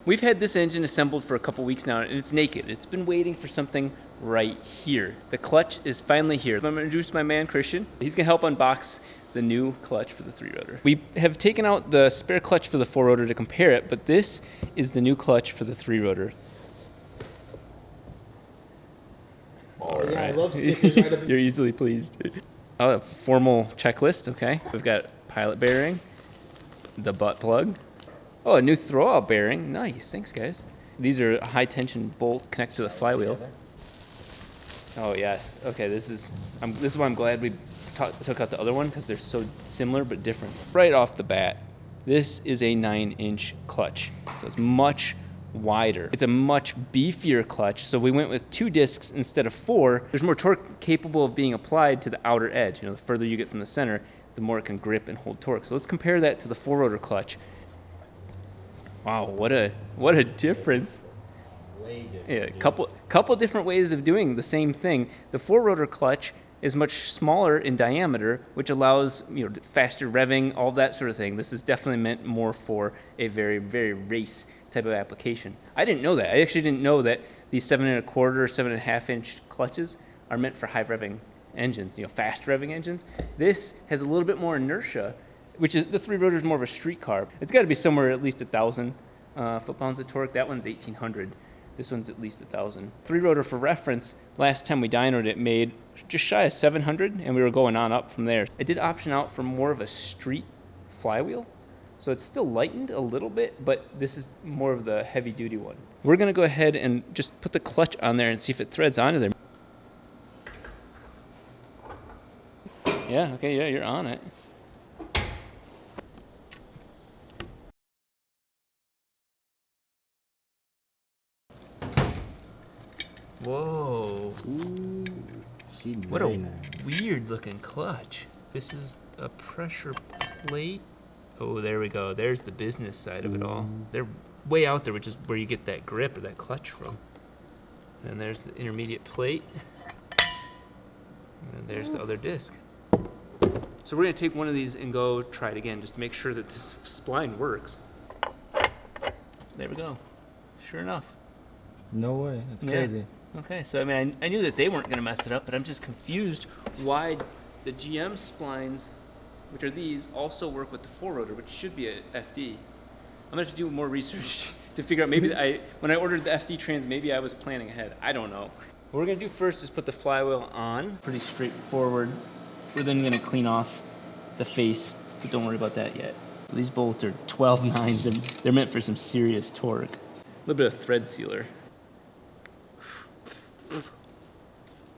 We've had this engine assembled for a couple weeks now, and it's naked. It's been waiting for something right here. The clutch is finally here. I'm gonna introduce my man, Christian. He's gonna help unbox the new clutch for the 3-rotor. We have taken out the spare clutch for the 4-rotor to compare it, but this is the new clutch for the 3-rotor. Oh, yeah, I love stickers right up. You're easily pleased. Oh, a formal checklist, okay. We've got pilot bearing, the butt plug. Oh, a new throwout bearing. Nice, thanks guys. These are high tension bolt connect to the flywheel. Oh yes, okay, this is why I'm glad we took out the other one, because they're so similar but different. Right off the bat, this is a 9-inch clutch, so it's much wider. It's a much beefier clutch, so we went with 2 discs instead of 4. There's more torque capable of being applied to the outer edge. You know, the further you get from the center, the more it can grip and hold torque. So let's compare that to the 4-rotor clutch. Wow, what a difference. Way different. Yeah, couple different ways of doing the same thing. The 4-rotor clutch is much smaller in diameter, which allows, you know, faster revving, all that sort of thing. This is definitely meant more for a very, very race type of application. I didn't know that. I actually didn't know that these 7 1/4 or 7.5 inch clutches are meant for high revving engines, you know, fast revving engines. This has a little bit more inertia, which is, the 3-rotor is more of a street car. It's got to be somewhere at least 1,000 foot-pounds of torque. That one's 1,800. This one's at least 1,000. 3-rotor, for reference, last time we dynoed it made just shy of 700, and we were going on up from there. I did option out for more of a street flywheel, so it's still lightened a little bit, but this is more of the heavy-duty one. We're gonna go ahead and just put the clutch on there and see if it threads onto there. Yeah, okay, yeah, you're on it. Whoa. Ooh, What a weird looking clutch. This is a pressure plate. Oh, there we go. There's the business side of it all. They're way out there, which is where you get that grip or that clutch from. And there's the intermediate plate. And there's the other disc. So we're gonna take one of these and go try it again, just to make sure that this spline works. There we go. Sure enough. No way, that's crazy. Okay, so I mean, I knew that they weren't gonna mess it up, but I'm just confused why the GM splines, which are these, also work with the 4-rotor, which should be a FD. I'm gonna have to do more research to figure out, maybe when I ordered the FD trans, maybe I was planning ahead. I don't know. What we're gonna do first is put the flywheel on. Pretty straightforward. We're then gonna clean off the face, but don't worry about that yet. These bolts are 12/9s, and they're meant for some serious torque. A little bit of thread sealer.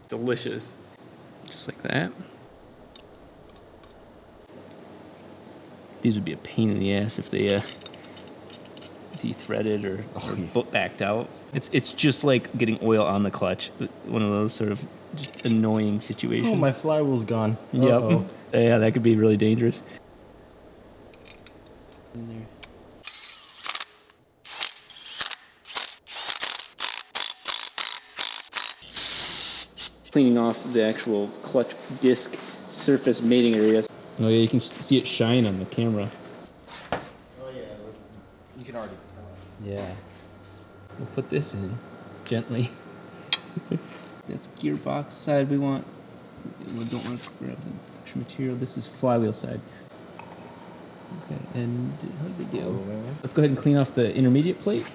Delicious. Just like that. These would be a pain in the ass if they de-threaded or backed out. It's just like getting oil on the clutch. One of those sort of just annoying situations. Oh, my flywheel's gone. Yep. Yeah, that could be really dangerous. In there. Cleaning off the actual clutch disc surface mating area. Oh yeah, you can see it shine on the camera. Oh yeah, you can already tell. Yeah. We'll put this in gently. That's gearbox side we want. We don't want to grab the fresh material. This is flywheel side. Okay, and how did we do? Let's go ahead and clean off the intermediate plate.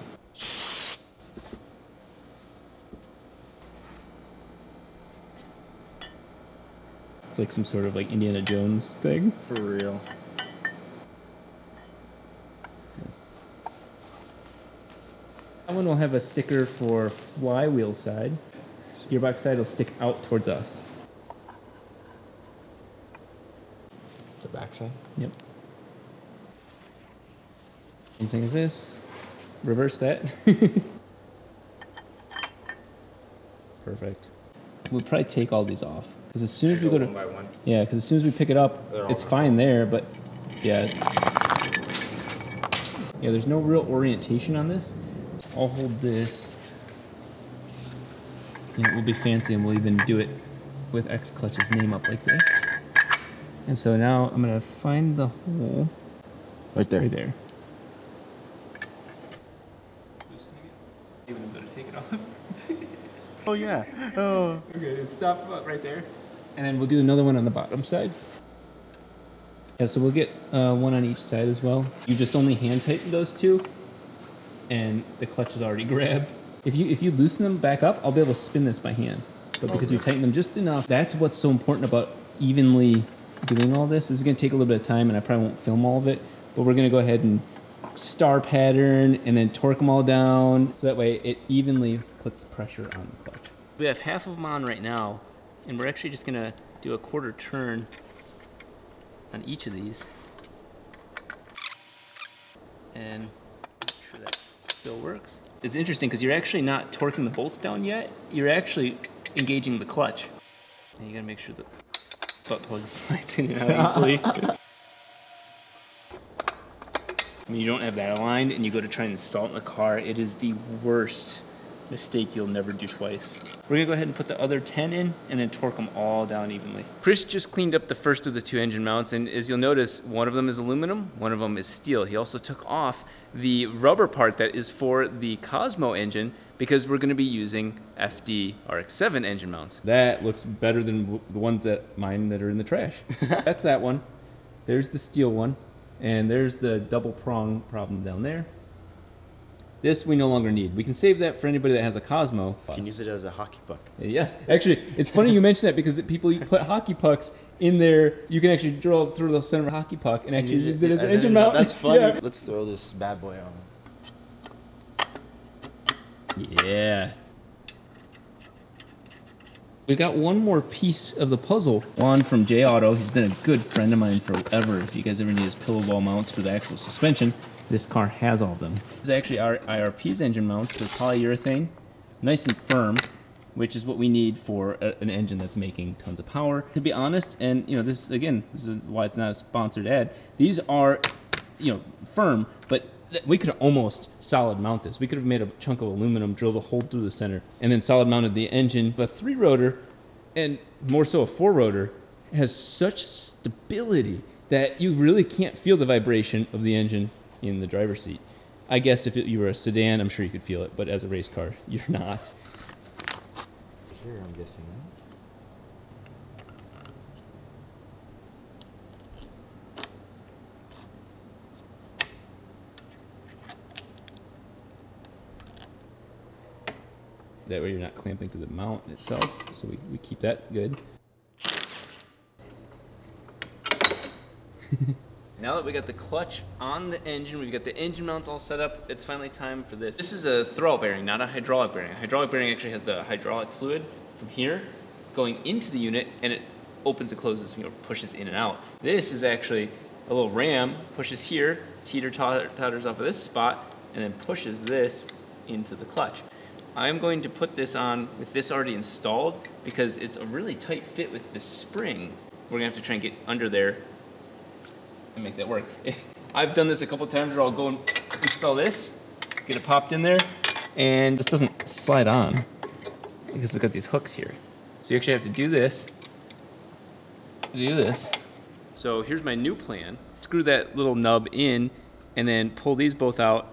It's like some sort of like Indiana Jones thing. For real. That one will have a sticker for flywheel side. Gearbox side will stick out towards us. The back side? Yep. Same thing as this. Reverse that. Perfect. We'll probably take all these off. Because as soon as we go to... one by one. Yeah, because as soon as we pick it up, it's fine there, but yeah. Yeah, there's no real orientation on this. I'll hold this. And it will be fancy, and we'll even do it with X Clutch's name up like this. And so now I'm going to find the hole. Right there. Right there. Even better, take it off. Oh yeah. Oh. Okay, it stopped right there. And then we'll do another one on the bottom side. Yeah, so we'll get one on each side as well. You just only hand tighten those two, and the clutch is already grabbed. If you loosen them back up, I'll be able to spin this by hand. But because you tighten them just enough, that's what's so important about evenly doing all this. This is going to take a little bit of time, and I probably won't film all of it. But we're going to go ahead and star pattern and then torque them all down, so that way it evenly puts pressure on the clutch. We have half of them on right now, and we're actually just going to do a quarter turn on each of these and make sure that still works. It's interesting because you're actually not torquing the bolts down yet, you're actually engaging the clutch. And you gotta make sure the butt plug slides in and out easily. When you don't have that aligned and you go to try and install it in the car, it is the worst mistake you'll never do twice. We're gonna go ahead and put the other 10 in and then torque them all down evenly. Chris just cleaned up the first of the 2 engine mounts, and as you'll notice, one of them is aluminum, one of them is steel. He also took off the rubber part that is for the Cosmo engine because we're gonna be using FD RX-7 engine mounts. That looks better than the ones that mine that are in the trash. That's that one. There's the steel one, and there's the double prong problem down there. This we no longer need. We can save that for anybody that has a Cosmo. You can use it as a hockey puck. Yes, actually, it's funny you mention that because people put hockey pucks in there. You can actually drill through the center of a hockey puck and actually use it as an engine mount. That's funny. Yeah. Let's throw this bad boy on. Yeah. We got one more piece of the puzzle. Juan from J Auto. He's been a good friend of mine forever. If you guys ever need his pillow ball mounts for the actual suspension, this car has all of them. This is actually our IRP's engine mounts. They're polyurethane, nice and firm, which is what we need for an engine that's making tons of power. To be honest, and you know, this is why it's not a sponsored ad. These are, you know, firm, but we could have almost solid mount this. We could have made a chunk of aluminum, drilled a hole through the center, and then solid mounted the engine. The 3-rotor, and more so a 4-rotor, has such stability that you really can't feel the vibration of the engine in the driver's seat. I guess if you were a sedan, I'm sure you could feel it, but as a race car, you're not. Here, I'm guessing. That way you're not clamping to the mount itself, so we keep that good. Now that we got the clutch on the engine, we've got the engine mounts all set up, it's finally time for this. This is a throwout bearing, not a hydraulic bearing. A hydraulic bearing actually has the hydraulic fluid from here going into the unit, and it opens and closes, you know, pushes in and out. This is actually a little ram, pushes here, teeter-totters off of this spot, and then pushes this into the clutch. I'm going to put this on with this already installed because it's a really tight fit with this spring. We're gonna have to try and get under there and make that work. I've done this a couple times where I'll go and install this, get it popped in there, and this doesn't slide on because it's got these hooks here. So you actually have to do this. So here's my new plan. Screw that little nub in and then pull these both out,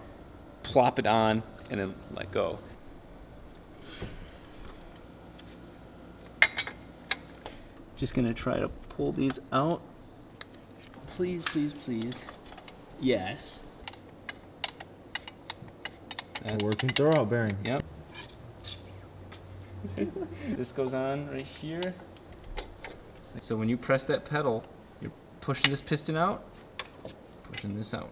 plop it on, and then let go. Just gonna try to pull these out. Please, please, please. Yes. That's working throwout bearing. Yep. This goes on right here. So when you press that pedal, you're pushing this piston out, pushing this out.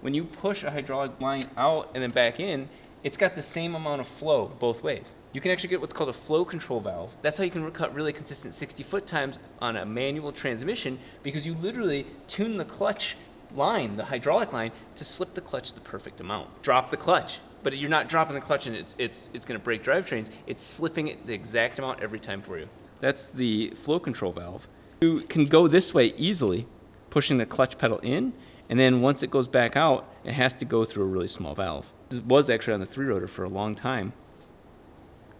When you push a hydraulic line out and then back in, it's got the same amount of flow both ways. You can actually get what's called a flow control valve. That's how you can cut really consistent 60-foot times on a manual transmission, because you literally tune the clutch line, the hydraulic line, to slip the clutch the perfect amount. Drop the clutch, but you're not dropping the clutch and it's gonna break drivetrains. It's slipping it the exact amount every time for you. That's the flow control valve. You can go this way easily, pushing the clutch pedal in, and then once it goes back out, it has to go through a really small valve. This was actually on the 3-rotor for a long time.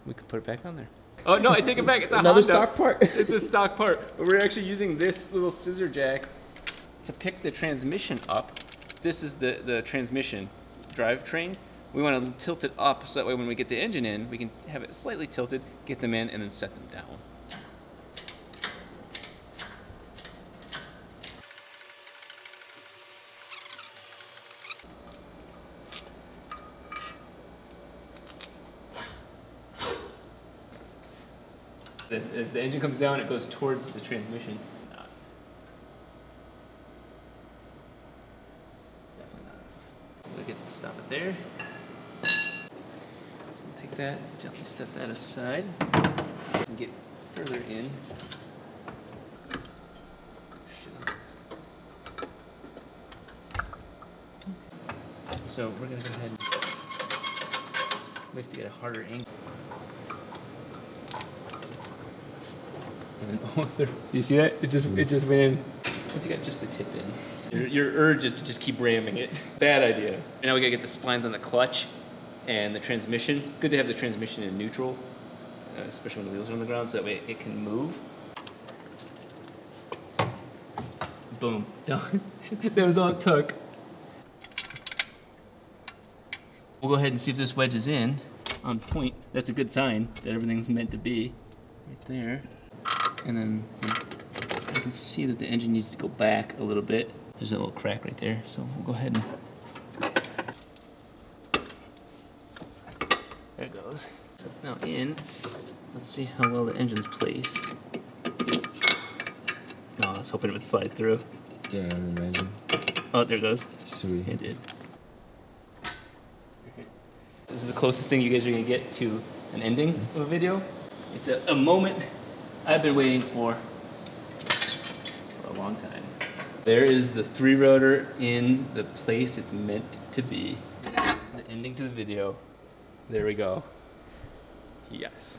We could put it back on there. Oh no, I take it back, it's a Another Honda. stock part. It's a stock part, but we're actually using this little scissor jack to pick the transmission up. This is the transmission drivetrain. We want to tilt it up so that way when we get the engine in, we can have it slightly tilted, get them in, and then set them down. As the engine comes down, it goes towards the transmission. Definitely not enough. We'll stop it there. We'll take that, gently set that aside, and get further in. So we're gonna go ahead and we have to get a harder angle. And then, oh, do you see that? It just went in. Once you got just the tip in, your urge is to just keep ramming it. Bad idea. And now we gotta get the splines on the clutch and the transmission. It's good to have the transmission in neutral, especially when the wheels are on the ground, so that way it can move. Boom, done. That was all it took. We'll go ahead and see if this wedge is in on point. That's a good sign that everything's meant to be right there. And then I can see that the engine needs to go back a little bit. There's a little crack right there, so we'll go ahead and there it goes. So it's now in. Let's see how well the engine's placed. Oh, I was hoping it would slide through. Yeah, I imagine. Oh, there it goes. Sweet. It did. This is the closest thing you guys are gonna get to an ending of a video. It's a moment I've been waiting for a long time. There is the 3-rotor in the place it's meant to be. The ending to the video. There we go. Yes.